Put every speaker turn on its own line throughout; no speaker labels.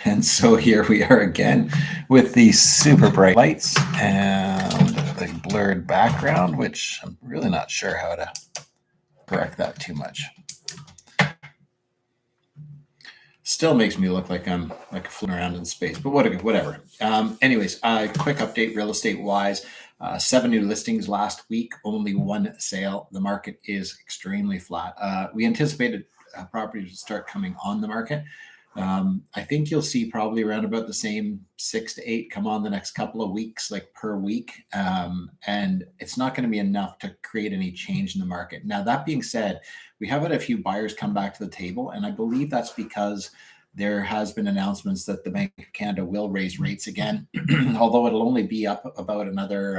And so here we are again with these super bright lights and a blurred background, which I'm really not sure how to correct that too much. Still makes me look like I'm like floating around in space, but whatever. Anyways, quick update real estate wise. 7 new listings last week, only 1 sale. The market is extremely flat. We anticipated properties to start coming on the market. I think you'll see probably around about the same 6 to 8 come on the next couple of weeks, like per week. And it's not going to be enough to create any change in the market. Now, that being said, we have had a few buyers come back to the table, and I believe that's because there has been announcements that the Bank of Canada will raise rates again, although it'll only be up about another,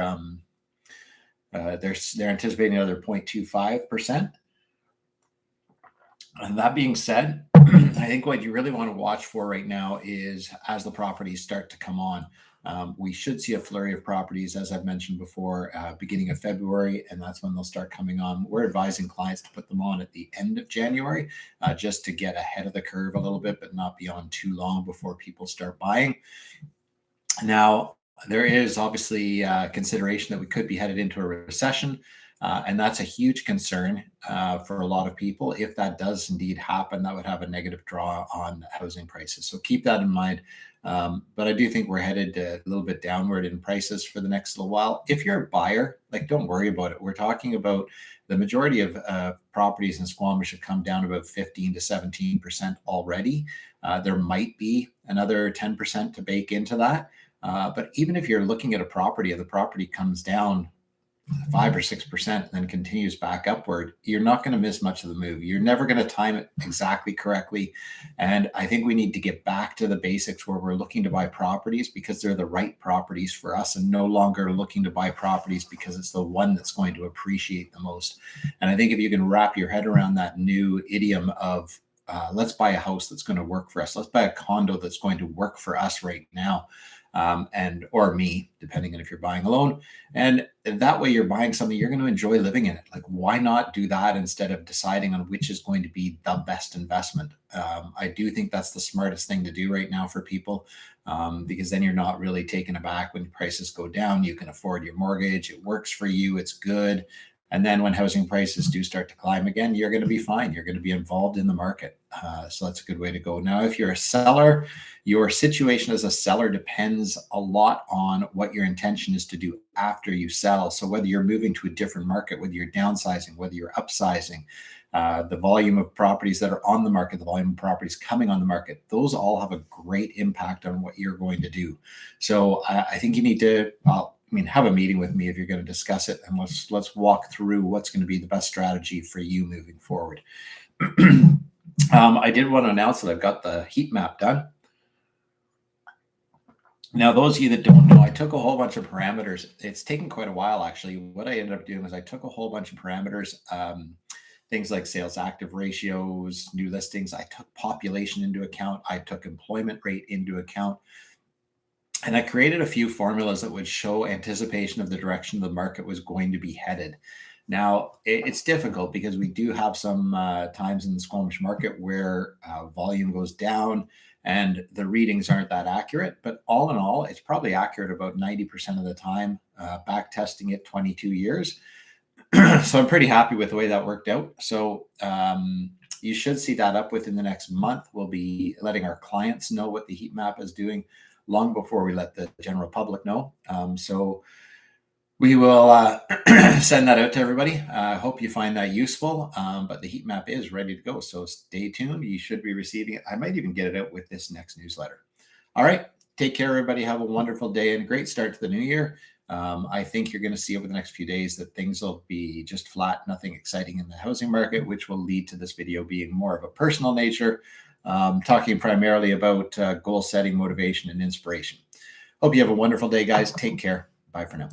they're anticipating another 0.25%. And that being said, I think what you really want to watch for right now is as the properties start to come on, we should see a flurry of properties, as I've mentioned before, beginning of February, and that's when they'll start coming on. We're advising clients to put them on at the end of January, just to get ahead of the curve a little bit, but not be on too long before people start buying. Now, there is obviously consideration that we could be headed into a recession. And that's a huge concern for a lot of people. If that does indeed happen, that would have a negative draw on housing prices. So keep that in mind. But I do think we're headed a little bit downward in prices for the next little while. If you're a buyer, like, don't worry about it. We're talking about the majority of properties in Squamish have come down about 15 to 17% already. There might be another 10% to bake into that. But even if you're looking at a property and the property comes down 5 or 6% and then continues back upward, you're not going to miss much of the move. You're never going to time it exactly correctly. And I think we need to get back to the basics where we're looking to buy properties because they're the right properties for us, and no longer looking to buy properties because it's the one that's going to appreciate the most. And I think if you can wrap your head around that new idiom of let's buy a house that's going to work for us, let's buy a condo that's going to work for us right now, and or me, depending on if you're buying alone. And that way you're buying something you're going to enjoy living in it. Like, why not do that instead of deciding on which is going to be the best investment? I do think that's the smartest thing to do right now for people, because then you're not really taken aback when prices go down. You can afford your mortgage. It works for you. It's good. And then when housing prices do start to climb again, you're going to be fine. You're going to be involved in the market. So that's a good way to go. Now, if you're a seller, your situation as a seller depends a lot on what your intention is to do after you sell. So whether you're moving to a different market, whether you're downsizing, whether you're upsizing, the volume of properties that are on the market, the volume of properties coming on the market, those all have a great impact on what you're going to do. So I think you need to, have a meeting with me if you're going to discuss it, and let's walk through what's going to be the best strategy for you moving forward. I did want to announce that I've got the heat map done. Now, those of you that don't know, I took a whole bunch of parameters. It's taken quite a while, actually. What I ended up doing was I took a whole bunch of parameters, things like sales active ratios, new listings. I took population into account. I took employment rate into account. And I created a few formulas that would show anticipation of the direction the market was going to be headed. Now, it's difficult because we do have some times in the Squamish market where volume goes down and the readings aren't that accurate. But all in all, it's probably accurate about 90% of the time, back testing it 22 years. So I'm pretty happy with the way that worked out. So you should see that up within the next month. We'll be letting our clients know what the heat map is doing long before we let the general public know. So we will send that out to everybody. I hope you find that useful, but the heat map is ready to go. So stay tuned. You should be receiving it. I might even get it out with this next newsletter. All right. Take care, everybody. Have a wonderful day and a great start to the new year. I think you're going to see over the next few days that things will be just flat, nothing exciting in the housing market, which will lead to this video being more of a personal nature, talking primarily about goal setting, motivation, and inspiration. Hope you have a wonderful day, guys. Take care. Bye for now.